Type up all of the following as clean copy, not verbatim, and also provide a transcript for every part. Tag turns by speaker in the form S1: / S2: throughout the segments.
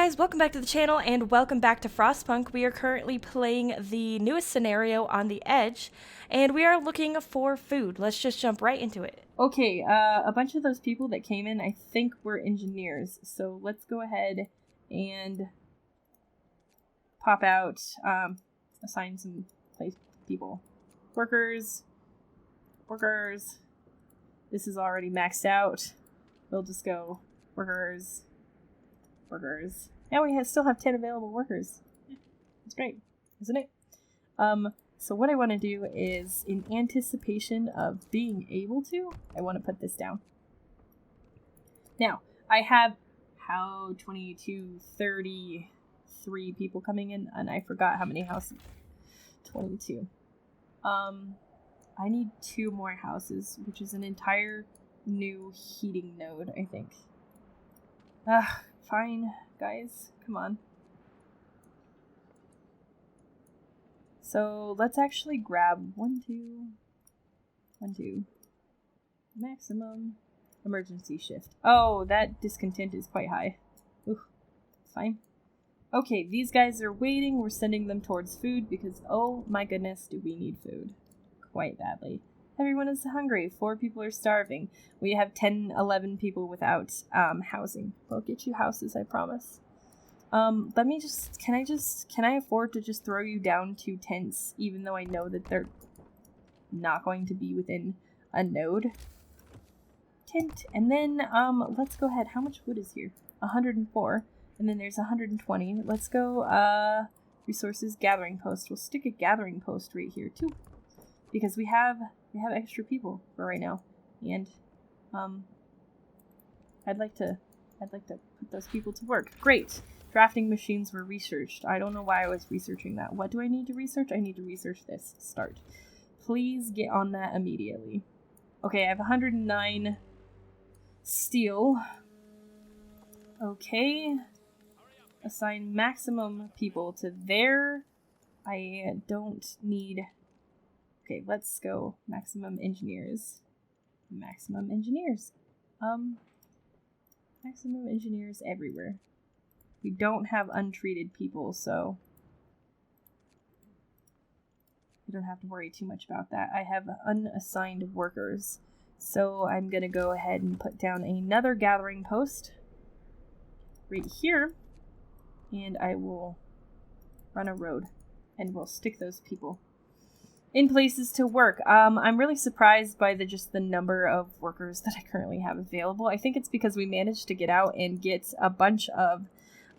S1: guys, welcome back to the channel and welcome back to Frostpunk. We are currently playing the newest scenario on the Edge and we are looking for food. Let's just jump right into it. Okay, a bunch of those people that came in I think were engineers, so let's go ahead and pop out, assign some people. Workers. This is already maxed out. We'll just go workers. Now we still have 10 available workers. That's great, isn't it? So what I want to do is, in anticipation of being able to, I want to put this down. Now, I have 33 people coming in, and I forgot how many houses. 22. I need 2 more houses, which is an entire new heating node, I think. Fine, guys. Come on. So, let's actually grab 1, 2. Maximum emergency shift. Oh, that discontent is quite high. Oof. Fine. Okay, these guys are waiting. We're sending them towards food because, oh my goodness, do we need food. Quite badly. Everyone is hungry. 4 people are starving. We have 10, 11 people without housing. We'll get you houses, I promise. Can I afford to just throw you down 2 tents, even though I know that they're not going to be within a node? Tent. And then, let's go ahead. How much wood is here? 104. And then there's 120. Let's go, resources, gathering post. We'll stick a gathering post right here, too. Because we have extra people for right now, and I'd like to put those people to work. Great. Drafting machines were researched. I don't know why I was researching that. What do I need to research? I need to research this. Start. Please get on that immediately. Okay, I have 109 steel. Okay. Assign maximum people to there. I don't need... Okay, let's go. Maximum engineers. Maximum engineers everywhere. We don't have untreated people, so we don't have to worry too much about that. I have unassigned workers, so I'm going to go ahead and put down another gathering post right here, and I will run a road, and we'll stick those people in places to work. I'm really surprised by the number of workers that I currently have available. I think it's because we managed to get out and get a bunch of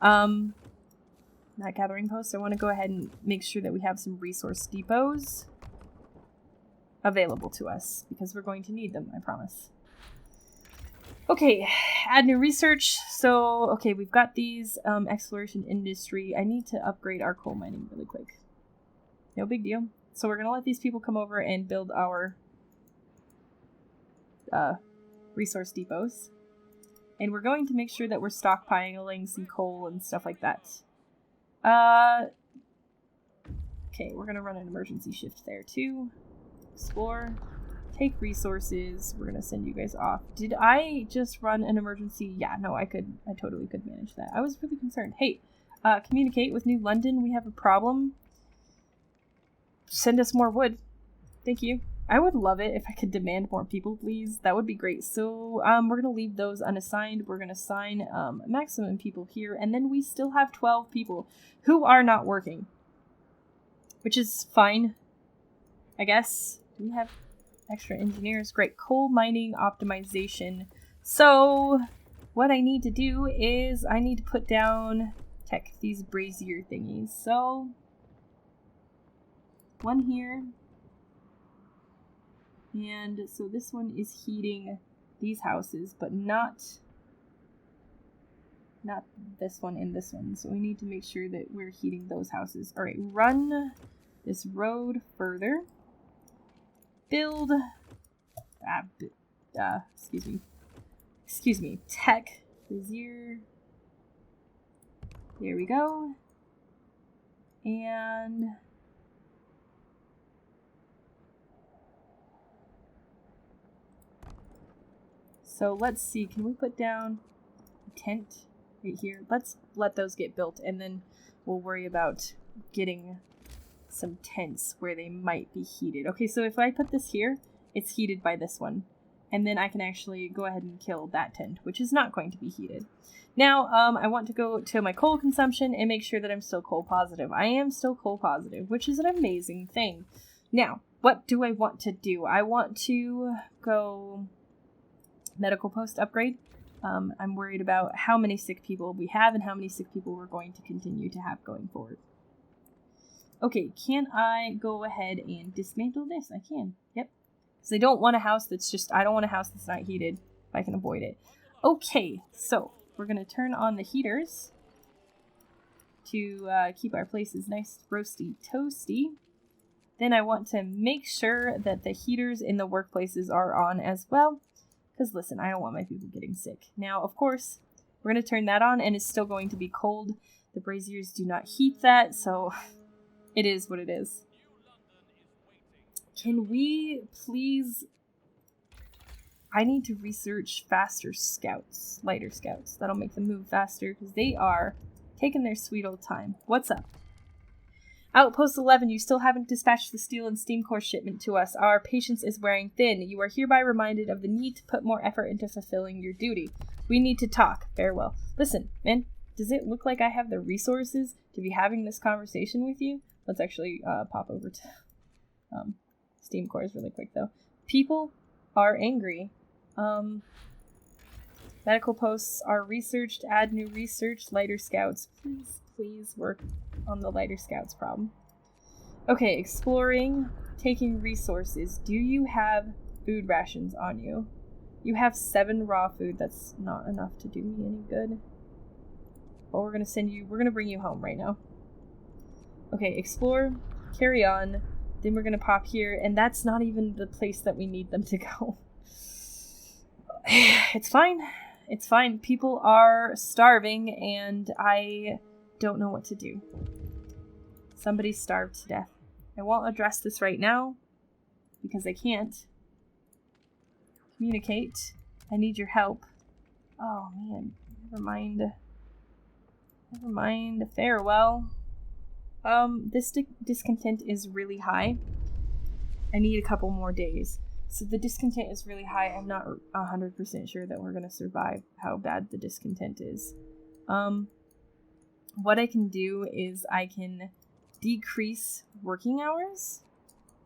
S1: not gathering posts. I want to go ahead and make sure that we have some resource depots available to us because we're going to need them, I promise. Okay, add new research. So, okay, we've got these exploration industry. I need to upgrade our coal mining really quick. No big deal. So we're going to let these people come over and build our resource depots. And we're going to make sure that we're stockpiling some coal and stuff like that. Okay, we're going to run an emergency shift there too. Explore. Take resources. We're going to send you guys off. Did I just run an emergency? Yeah, no, I totally could manage that. I was really concerned. Hey, communicate with New London. We have a problem. Send us more wood. Thank you. I would love it if I could demand more people, please. That would be great. So, we're going to leave those unassigned. We're going to assign maximum people here. And then we still have 12 people who are not working. Which is fine, I guess. Do we have extra engineers? Great. Coal mining optimization. So, what I need to do is I need to put down these brazier thingies. So... 1 here, and so this one is heating these houses, but not this one and this one, so we need to make sure that we're heating those houses. Alright, run this road further, build, excuse me, tech, brazier, there we go, and... So let's see, can we put down a tent right here. Let's let those get built, and then we'll worry about getting some tents where they might be heated. Okay, so if I put this here, it's heated by this one. And then I can actually go ahead and kill that tent, which is not going to be heated. Now, I want to go to my coal consumption and make sure that I'm still coal positive. I am still coal positive, which is an amazing thing. Now, what do I want to do? I want to go medical post upgrade. I'm worried about how many sick people we have and how many sick people we're going to continue to have going forward. Okay, can I go ahead and dismantle this? I can. Yep. Because I don't want a house I don't want a house that's not heated if I can avoid it. Okay, so we're going to turn on the heaters to keep our places nice, roasty, toasty. Then I want to make sure that the heaters in the workplaces are on as well. Because listen, I don't want my people getting sick. Now, of course, we're going to turn that on and it's still going to be cold. The braziers do not heat that, so it is what it is. Can we please... I need to research faster scouts, lighter scouts. That'll make them move faster because they are taking their sweet old time. What's up? Outpost 11, you still haven't dispatched the steel and steam core shipment to us. Our patience is wearing thin. You are hereby reminded of the need to put more effort into fulfilling your duty. We need to talk. Farewell. Listen, man, does it look like I have the resources to be having this conversation with you? Let's actually pop over to steam cores really quick, though. People are angry. Medical posts are researched. Add new research. Lighter scouts. Please work on the lighter scouts problem. Okay, exploring. Taking resources. Do you have food rations on you? You have 7 raw food. That's not enough to do me any good. But we're gonna bring you home right now. Okay, explore. Carry on. Then we're gonna pop here, and that's not even the place that we need them to go. It's fine. It's fine. People are starving, and I don't know what to do. Somebody's starved to death. I won't address this right now, because I can't. Communicate. I need your help. Oh, man. Never mind. Farewell. This discontent is really high. I need a couple more days. So the discontent is really high. I'm not 100% sure that we're going to survive how bad the discontent is. What I can do is I can decrease working hours.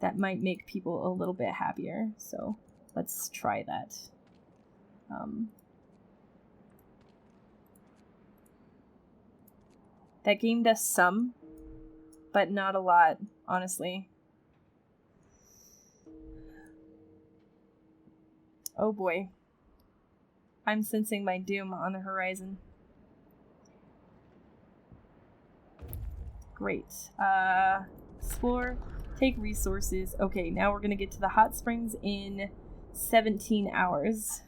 S1: That might make people a little bit happier. So let's try that. That gained us some, but not a lot, honestly. Oh boy. I'm sensing my doom on the horizon. Great. Explore. Take resources. Okay, now we're gonna get to the hot springs in 17 hours.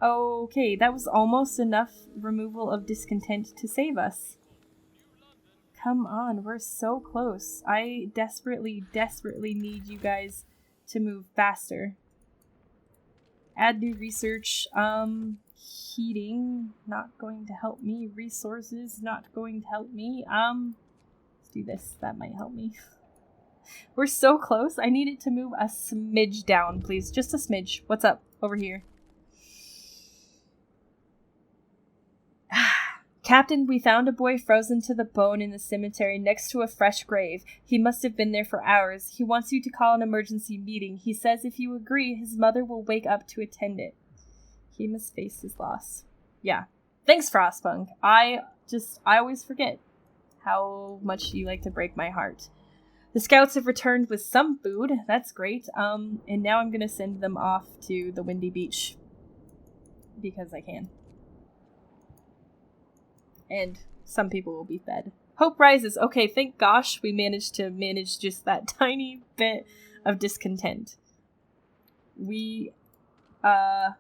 S1: Okay, that was almost enough removal of discontent to save us. Come on, we're so close. I desperately need you guys to move faster. Add new research. Heating, not going to help me. Resources, not going to help me. Let's do this. That might help me. We're so close. I need it to move a smidge down, please. Just a smidge. What's up? Over here. Captain, we found a boy frozen to the bone in the cemetery next to a fresh grave. He must have been there for hours. He wants you to call an emergency meeting. He says if you agree, his mother will wake up to attend it. He must face his loss. Yeah. Thanks, Frostpunk. I always forget how much you like to break my heart. The scouts have returned with some food. That's great. And now I'm going to send them off to the Windy Beach. Because I can. And some people will be fed. Hope rises. Okay, thank gosh we managed to manage just that tiny bit of discontent. We have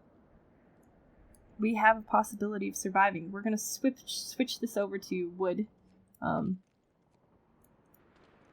S1: a possibility of surviving. We're going to switch this over to wood.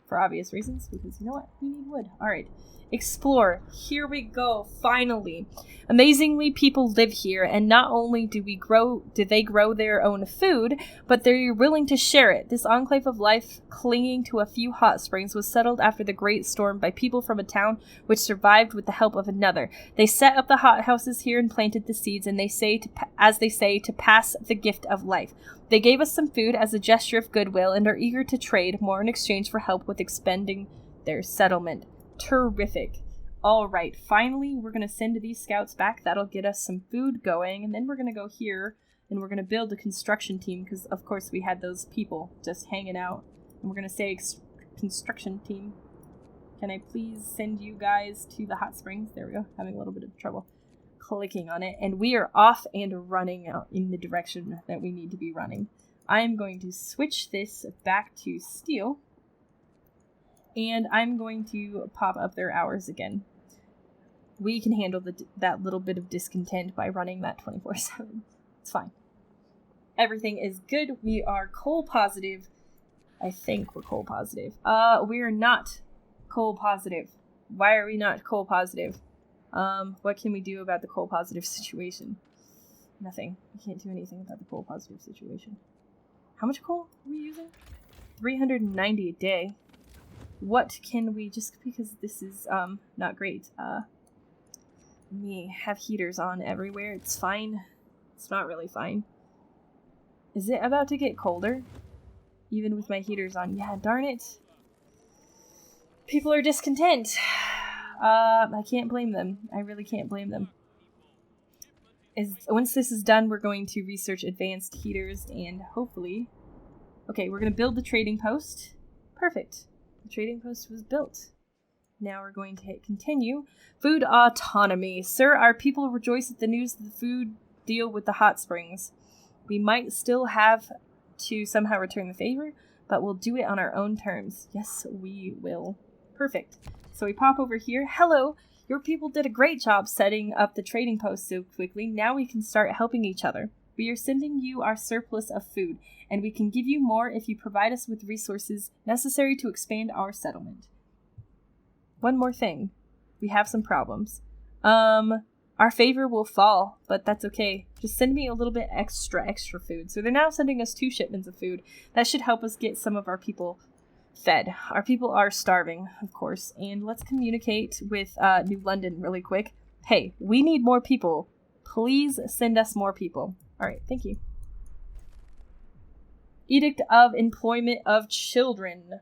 S1: For obvious reasons, because you know what? We need wood. Alright. Explore. Here we go, finally. Amazingly, people live here, and not only do they grow their own food, but they're willing to share it. This enclave of life, clinging to a few hot springs, was settled after the Great Storm by people from a town which survived with the help of another. They set up the hothouses here and planted the seeds, and they say, to pass the gift of life. They gave us some food as a gesture of goodwill and are eager to trade more in exchange for help with expanding their settlement. Terrific. Alright, finally we're going to send these scouts back. That'll get us some food going, and then we're going to go here and we're going to build a construction team because, of course, we had those people just hanging out. And we're going to say construction team. Can I please send you guys to the hot springs? There we go. Having a little bit of trouble clicking on it. And we are off and running out in the direction that we need to be running. I am going to switch this back to steel. And I'm going to pop up their hours again. We can handle that little bit of discontent by running that 24/7. It's fine. Everything is good. We are coal positive. I think we're coal positive. We are not coal positive. Why are we not coal positive? What can we do about the coal positive situation? Nothing. We can't do anything about the coal positive situation. How much coal are we using? 390 a day. What can we, just because this is, not great, me have heaters on everywhere. It's fine. It's not really fine. Is it about to get colder? Even with my heaters on. Yeah, darn it. People are discontent. I can't blame them. I really can't blame them. Once this is done, we're going to research advanced heaters and hopefully... Okay, we're going to build the trading post. Perfect. The trading post was built. Now we're going to hit continue. Food autonomy. Sir, our people rejoice at the news of the food deal with the hot springs. We might still have to somehow return the favor, but we'll do it on our own terms. Yes, we will. Perfect. So we pop over here. Hello, your people did a great job setting up the trading post so quickly. Now we can start helping each other. We are sending you our surplus of food, and we can give you more if you provide us with resources necessary to expand our settlement. One more thing. We have some problems. Our favor will fall, but that's okay. Just send me a little bit extra food. So they're now sending us 2 shipments of food. That should help us get some of our people fed. Our people are starving, of course. And let's communicate with New London really quick. Hey, we need more people. Please send us more people. Alright, thank you. Edict of Employment of Children.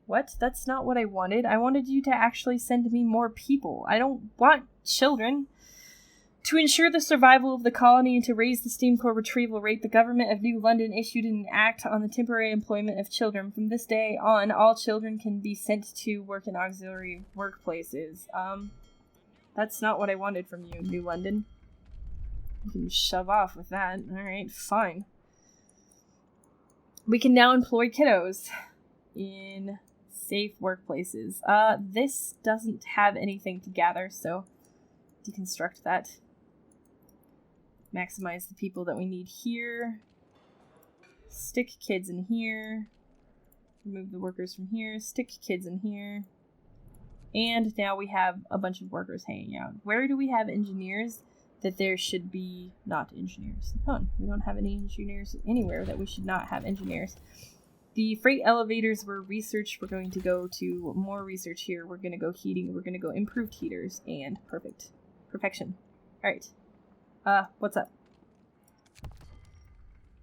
S1: What? That's not what I wanted. I wanted you to actually send me more people. I don't want children. To ensure the survival of the colony and to raise the steam core retrieval rate, the government of New London issued an act on the temporary employment of children. From this day on, all children can be sent to work in auxiliary workplaces. That's not what I wanted from you, New London. You can shove off with that. Alright, fine. We can now employ kiddos in safe workplaces. This doesn't have anything to gather, so deconstruct that. Maximize the people that we need here. Stick kids in here. Remove the workers from here. Stick kids in here. And now we have a bunch of workers hanging out. Where do we have engineers that there should be not engineers? Oh, we don't have any engineers anywhere that we should not have engineers. The freight elevators were researched. We're going to go to more research here. We're going to go heating. We're going to go improved heaters. And perfect. Perfection. Alright. What's up?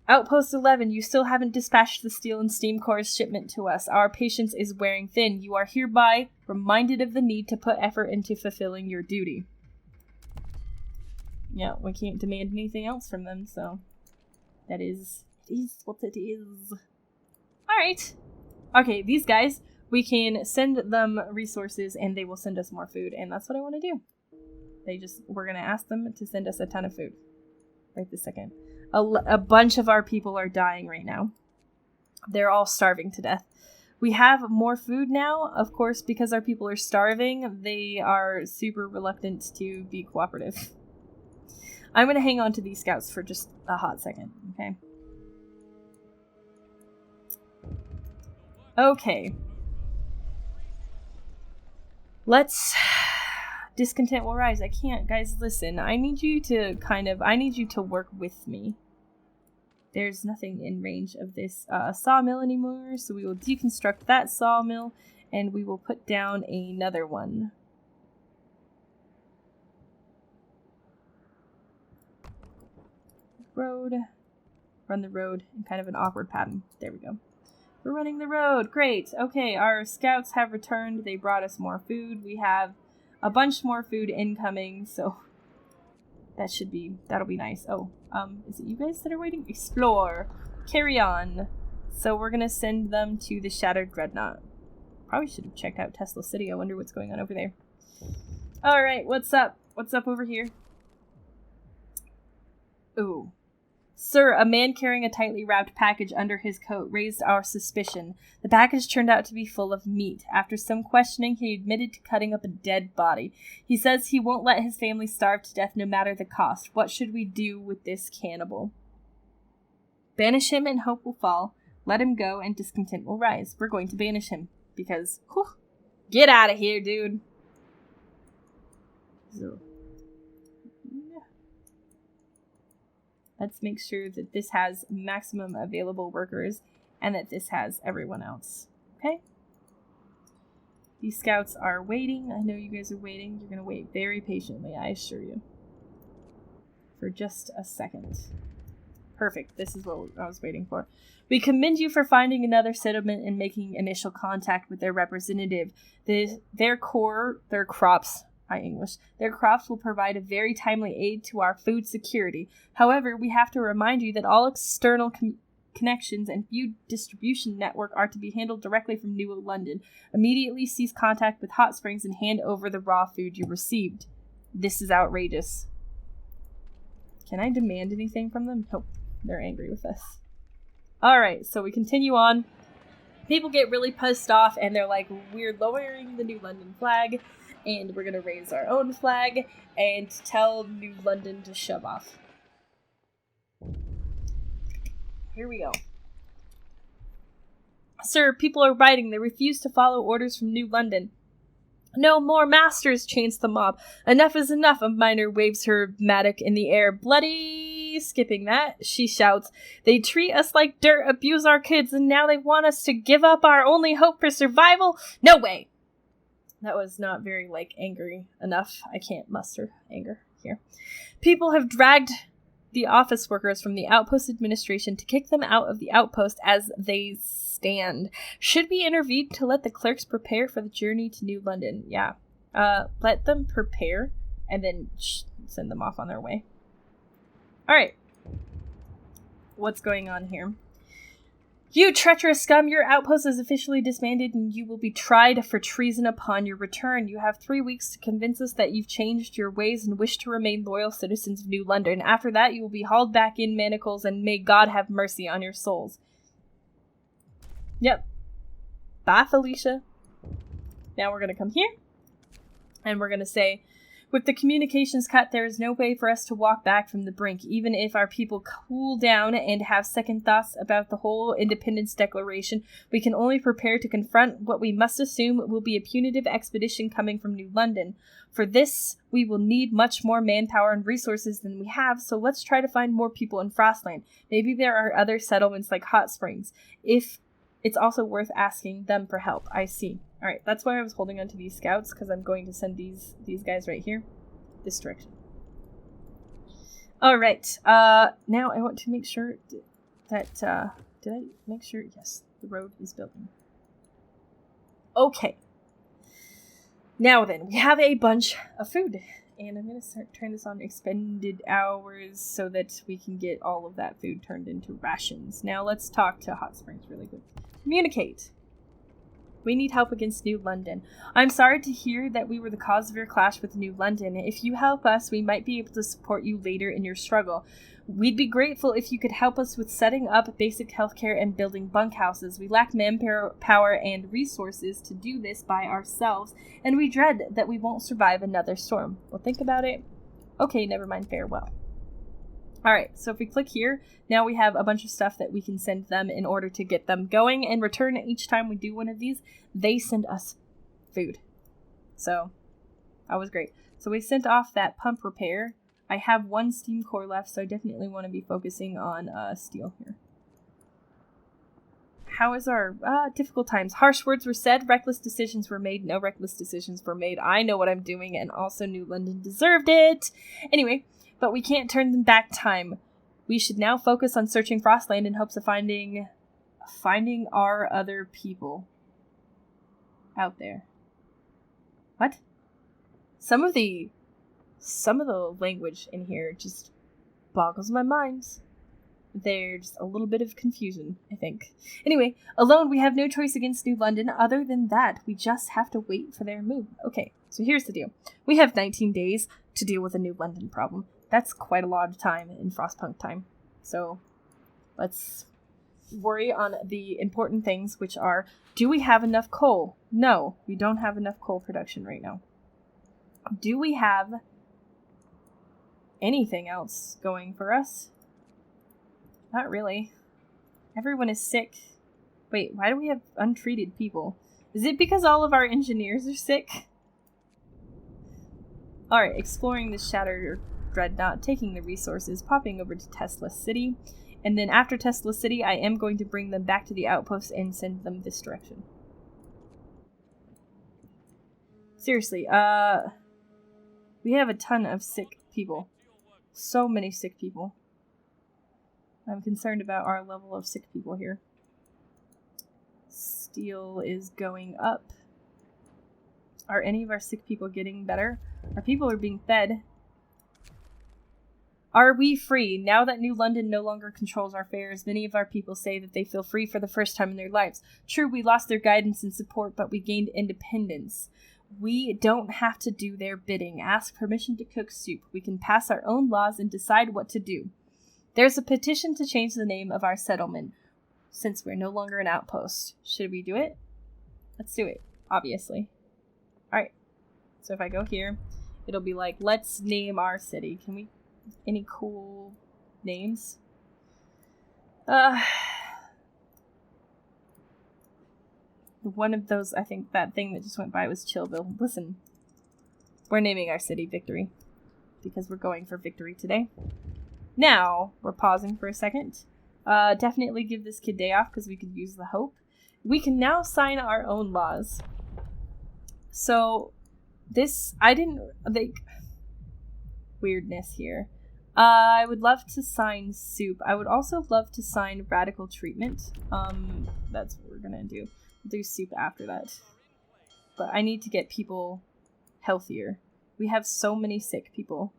S1: Outpost 11, you still haven't dispatched the steel and steam cores shipment to us. Our patience is wearing thin. You are hereby reminded of the need to put effort into fulfilling your duty. Yeah, we can't demand anything else from them, so it is what it is. Alright. Okay, these guys, we can send them resources and they will send us more food, and that's what I want to do. We're going to ask them to send us a ton of food. Right this second. A bunch of our people are dying right now. They're all starving to death. We have more food now, of course, because our people are starving. They are super reluctant to be cooperative. I'm going to hang on to these scouts for just a hot second, okay? Okay. Let's... Discontent will rise. I can't. Guys, listen. I need you to work with me. There's nothing in range of this sawmill anymore, so we will deconstruct that sawmill, and we will put down another one. Road. Run the road in kind of an awkward pattern. There we go. We're running the road. Great. Okay, our scouts have returned. They brought us more food. We have a bunch more food incoming, so that'll be nice. Oh, is it you guys that are waiting? Explore. Carry on. So we're gonna send them to the Shattered Dreadnought. Probably should have checked out Tesla City. I wonder what's going on over there. Alright, what's up? What's up over here? Ooh. Sir, a man carrying a tightly wrapped package under his coat raised our suspicion. The package turned out to be full of meat. After some questioning, he admitted to cutting up a dead body. He says he won't let his family starve to death no matter the cost. What should we do with this cannibal? Banish him and hope will fall. Let him go and discontent will rise. We're going to banish him. Because, whew, get out of here, dude. So. Let's make sure that this has maximum available workers and that this has everyone else. Okay? These scouts are waiting. I know you guys are waiting. You're going to wait very patiently, I assure you. For just a second. Perfect. This is what I was waiting for. We commend you for finding another settlement and making initial contact with their representative. Their crops will provide a very timely aid to our food security. However, we have to remind you that all external connections and food distribution network are to be handled directly from New London. Immediately cease contact with Hot Springs and hand over the raw food you received. This is outrageous. Can I demand anything from them? Nope. They're angry with us. Alright, so we continue on. People get really pissed off and they're like, we're lowering the New London flag. And we're going to raise our own flag and tell New London to shove off. Here we go. Sir, people are rioting. They refuse to follow orders from New London. No more masters, chains the mob. Enough is enough. A miner waves her mattock in the air. Bloody skipping that, she shouts. They treat us like dirt, abuse our kids, and now they want us to give up our only hope for survival? No way! That was not very, angry enough. I can't muster anger here. People have dragged the office workers from the outpost administration to kick them out of the outpost as they stand. Should we intervene to let the clerks prepare for the journey to New London? Yeah. Let them prepare and then send them off on their way. Alright. What's going on here? You treacherous scum, your outpost is officially disbanded and you will be tried for treason upon your return. You have 3 weeks to convince us that you've changed your ways and wish to remain loyal citizens of New London. After that, you will be hauled back in manacles and may God have mercy on your souls. Yep. Bye, Felicia. Now we're going to come here and we're going to say, with the communications cut, there is no way for us to walk back from the brink, even if our people cool down and have second thoughts about the whole independence declaration. We can only prepare to confront what we must assume will be a punitive expedition coming from New London. For this, we will need much more manpower and resources than we have, so let's try to find more people in Frostland. Maybe there are other settlements like Hot Springs. If it's also worth asking them for help. I see. Alright, that's why I was holding on to these scouts, because I'm going to send these guys right here. This direction. Alright, now I want to make sure that, did I make sure? Yes, the road is building. Okay. Now then, we have a bunch of food. And I'm going to turn this on expended hours so that we can get all of that food turned into rations. Now let's talk to Hot Springs really quick. Communicate. We need help against New London. I'm sorry to hear that we were the cause of your clash with New London. If you help us, we might be able to support you later in your struggle. We'd be grateful if you could help us with setting up basic healthcare and building bunkhouses. We lack manpower and resources to do this by ourselves, and we dread that we won't survive another storm. Well, think about it. Okay, never mind. Farewell. Alright, so if we click here, now we have a bunch of stuff that we can send them in order to get them going. In return, each time we do one of these, they send us food. So, that was great. So we sent off that pump repair. I have 1 steam core left, so I definitely want to be focusing on steel here. How is our difficult times? Harsh words were said, reckless decisions were made, no reckless decisions were made. I know what I'm doing, and also New London deserved it. Anyway, but we can't turn them back time. We should now focus on searching Frostland in hopes of finding our other people out there. What? Some of the language in here just boggles my mind. There's a little bit of confusion, I think. Anyway, alone we have no choice against New London. Other than that, we just have to wait for their move. Okay, so here's the deal. We have 19 days to deal with a New London problem. That's quite a lot of time in Frostpunk time. So, let's worry on the important things, which are, do we have enough coal? No, we don't have enough coal production right now. Do we have anything else going for us? Not really. Everyone is sick. Wait, why do we have untreated people? Is it because all of our engineers are sick? Alright, exploring the Shattered Dreadnought, taking the resources, popping over to Tesla City. And then after Tesla City, I am going to bring them back to the outpost and send them this direction. Seriously, we have a ton of sick people. So many sick people. I'm concerned about our level of sick people here. Steel is going up. Are any of our sick people getting better? Our people are being fed. Are we free? Now that New London no longer controls our affairs, many of our people say that they feel free for the first time in their lives. True, we lost their guidance and support, but we gained independence. We don't have to do their bidding. Ask permission to cook soup. We can pass our own laws and decide what to do. There's a petition to change the name of our settlement, since we're no longer an outpost. Should we do it? Let's do it, obviously. Alright, so if I go here, it'll be like, let's name our city. Can we, any cool names? One of those, I think that thing that just went by was Chillville. Listen, we're naming our city Victory, because we're going for victory today. Now, we're pausing for a second. Definitely give this kid day off because we could use the hope. We can now sign our own laws. So, this, I didn't, like, weirdness here. I would love to sign soup. I would also love to sign radical treatment. That's what we're gonna do. We'll do soup after that. But I need to get people healthier. We have so many sick people.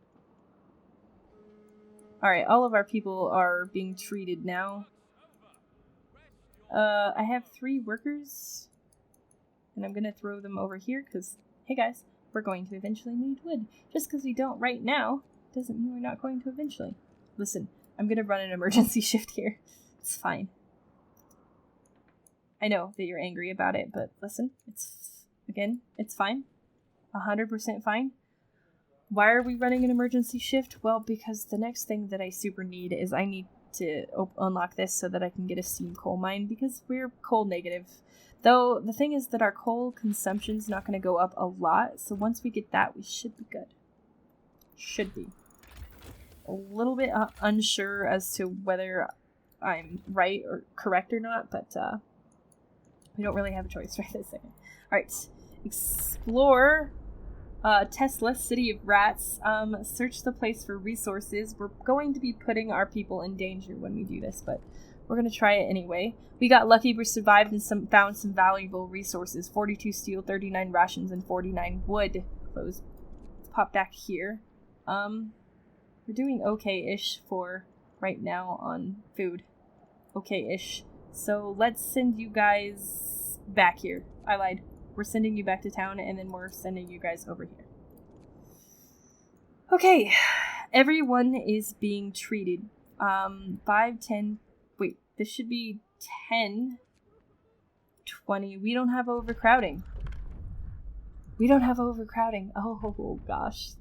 S1: Alright, all of our people are being treated now. I have 3 workers. And I'm gonna throw them over here because, hey guys, we're going to eventually need wood. Just because we don't right now doesn't mean we're not going to eventually. Listen, I'm gonna run an emergency shift here. It's fine. I know that you're angry about it, but listen, it's fine. 100% fine. Why are we running an emergency shift? Well, because the next thing that I super need is I need to unlock this so that I can get a steam coal mine, because we're coal negative. Though, the thing is that our coal consumption's not going to go up a lot, so once we get that, we should be good. Should be. A little bit unsure as to whether I'm right or correct or not, but we don't really have a choice right this second. Alright, explore Tesla, City of Rats. Search the place for resources. We're going to be putting our people in danger when we do this, but we're going to try it anyway. We got lucky, we survived and found some valuable resources. 42 steel, 39 rations, and 49 wood. Let's pop back here. We're doing okay-ish for right now on food. Okay-ish. So let's send you guys back here. I lied. We're sending you back to town, and then we're sending you guys over here. Okay. Everyone is being treated. 5, 10... Wait, this should be 10, 20. We don't have overcrowding. We don't have overcrowding. Oh gosh.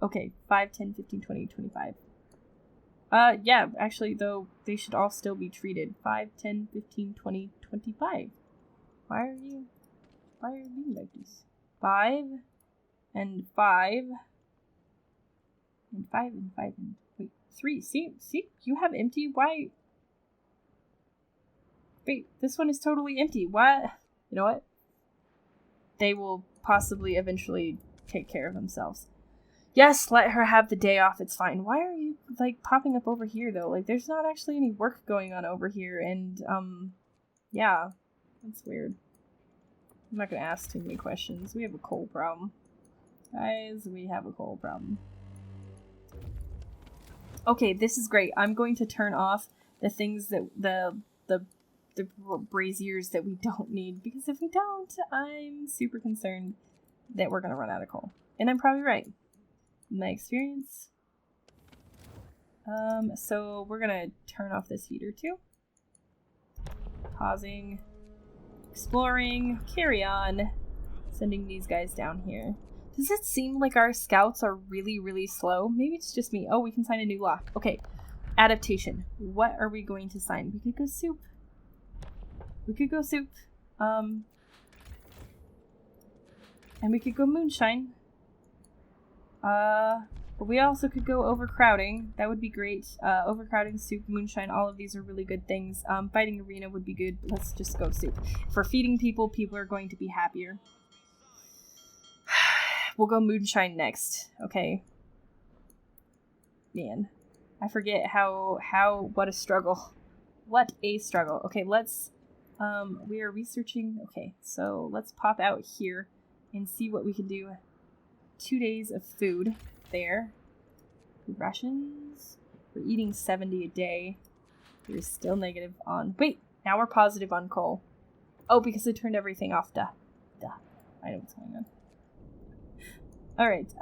S1: Okay, 5, 10, 15, 20, 25. Yeah, actually, though, they should all still be treated. 5, 10, 15, 20, 25. Why are you being like this? 5 and 5 and 5 and 5 and wait, 3. See, you have empty. Why? Wait, this one is totally empty. What? You know what? They will possibly eventually take care of themselves. Yes, let her have the day off. It's fine. Why are you, like, popping up over here, though? Like, there's not actually any work going on over here, and, yeah. That's weird. I'm not gonna ask too many questions. We have a coal problem. Guys, we have a coal problem. Okay, this is great. I'm going to turn off the things that, the braziers that we don't need, because if we don't, I'm super concerned that we're gonna run out of coal. And I'm probably right. My experience. So we're gonna turn off this heater too. Pausing. Exploring. Carry on. Sending these guys down here. Does it seem like our scouts are really, really slow? Maybe it's just me. Oh, we can sign a new lock. Okay. Adaptation. What are we going to sign? We could go soup. We could go soup. And we could go moonshine. But we also could go overcrowding. That would be great. Overcrowding, soup, moonshine, all of these are really good things. Fighting arena would be good, but let's just go soup. For feeding people, people are going to be happier. We'll go moonshine next. Okay. Man. I forget what a struggle. What a struggle. Okay, let's, we are researching. Okay, so let's pop out here and see what we can do. 2 days of food there. Food rations. We're eating 70 a day. We're still negative on... Wait! Now we're positive on coal. Oh, because I turned everything off. Duh. I know what's going on. Alright,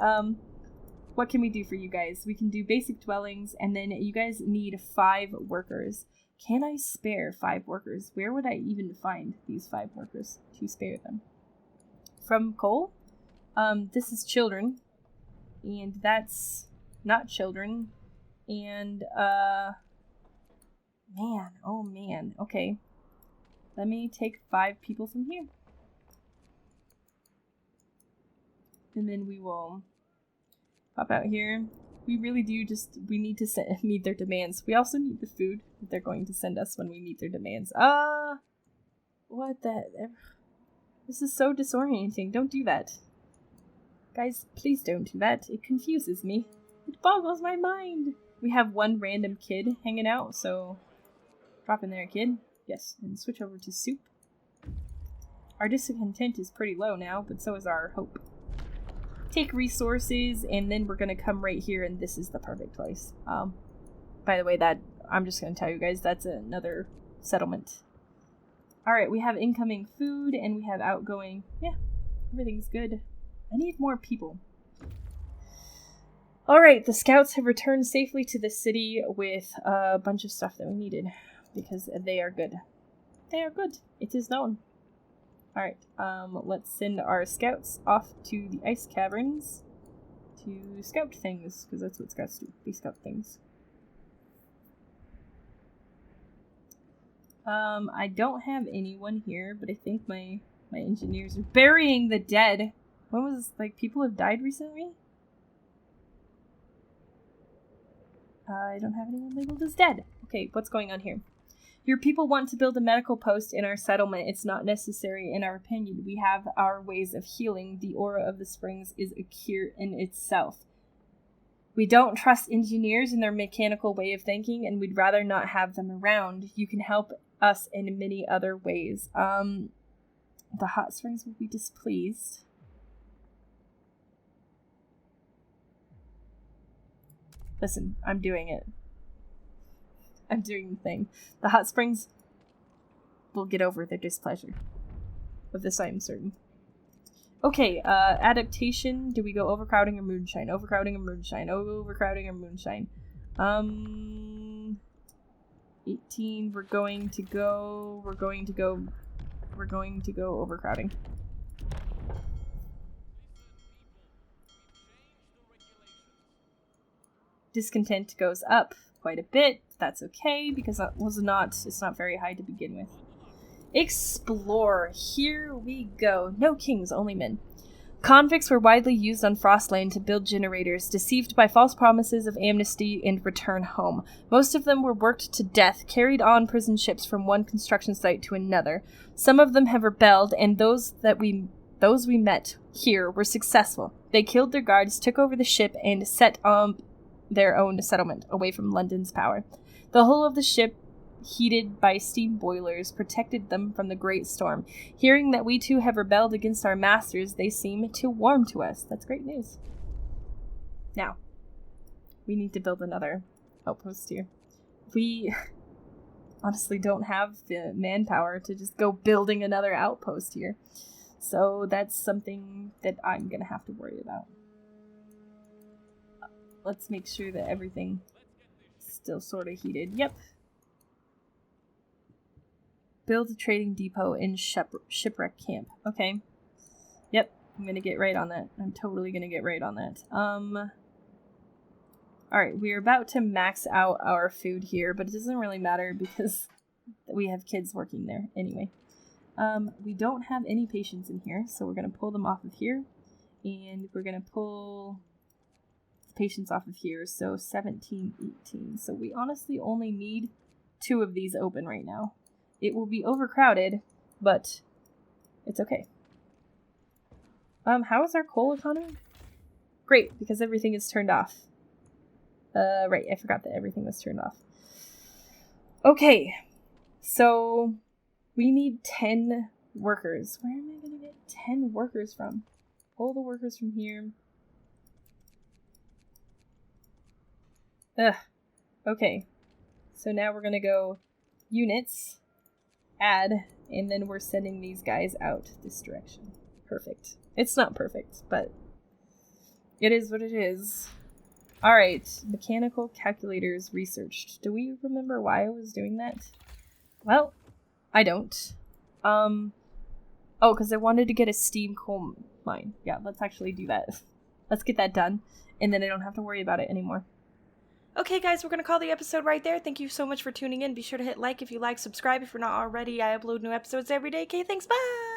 S1: what can we do for you guys? We can do basic dwellings, and then you guys need 5 workers. Can I spare 5 workers? Where would I even find these 5 workers to spare them? From coal? This is children, and that's not children, and, man, oh man, okay. Let me take 5 people from here. And then we will pop out here. We really do we need to meet their demands. We also need the food that they're going to send us when we meet their demands. What the... This is so disorienting. Don't do that. Guys, please don't do that. It confuses me. It boggles my mind. We have one random kid hanging out, so drop in there, kid. Yes, and switch over to soup. Our discontent is pretty low now, but so is our hope. Take resources, and then we're gonna come right here, and this is the perfect place. By the way, that I'm just gonna tell you guys, that's another settlement. Alright, we have incoming food, and we have outgoing. Yeah, everything's good. I need more people. Alright, the scouts have returned safely to the city with a bunch of stuff that we needed, because they are good. They are good. It is known. Alright, let's send our scouts off to the ice caverns to scout things, because that's what scouts do. They scout things. I don't have anyone here, but I think my engineers are burying the dead. When was, like, people have died recently? I don't have anyone labeled as dead. Okay, what's going on here? Your people want to build a medical post in our settlement. It's not necessary, in our opinion. We have our ways of healing. The aura of the springs is a cure in itself. We don't trust engineers in their mechanical way of thinking, and we'd rather not have them around. You can help us in many other ways. The hot springs will be displeased. Listen, I'm doing it. I'm doing the thing. The hot springs will get over their displeasure. Of this I am certain. Okay, adaptation. Do we go overcrowding or moonshine? Overcrowding or moonshine? Overcrowding or moonshine? 18. We're going to go overcrowding. Discontent goes up quite a bit. That's okay, because it's not very high to begin with. Explore. Here we go. No kings, only men. Convicts were widely used on Frostland to build generators, deceived by false promises of amnesty and return home. Most of them were worked to death, carried on prison ships from one construction site to another. Some of them have rebelled, and those we met here were successful. They killed their guards, took over the ship, and set up their own settlement, away from London's power. The hull of the ship, heated by steam boilers, protected them from the great storm. Hearing that we too have rebelled against our masters, they seem to warm to us. That's great news. Now, we need to build another outpost here. We honestly don't have the manpower to just go building another outpost here. So that's something that I'm going to have to worry about. Let's make sure that everything is still sort of heated. Yep. Build a trading depot in shipwreck camp. Okay. Yep, I'm gonna get right on that. I'm totally gonna get right on that. Alright, we're about to max out our food here, but it doesn't really matter because we have kids working there anyway. We don't have any patients in here, so we're gonna pull them off of here. And we're gonna pull patients off of here, so 17, 18. So we honestly only need 2 of these open right now. It will be overcrowded, but it's okay. How is our coal economy? Great, because everything is turned off. Right, I forgot that everything was turned off. Okay, so we need 10 workers. Where am I going to get 10 workers from? Pull the workers from here. Ugh. Okay, so now we're going to go units. Add, and then we're sending these guys out this direction. Perfect. It's not perfect, but it is what it is. Alright, mechanical calculators researched. Do we remember why I was doing that? Well, I don't. Oh, because I wanted to get a steam coal mine. Yeah, let's actually do that. Let's get that done, and then I don't have to worry about it anymore. Okay, guys, we're going to call the episode right there. Thank you so much for tuning in. Be sure to hit like if you like, subscribe if you're not already. I upload new episodes every day. Okay, thanks, bye!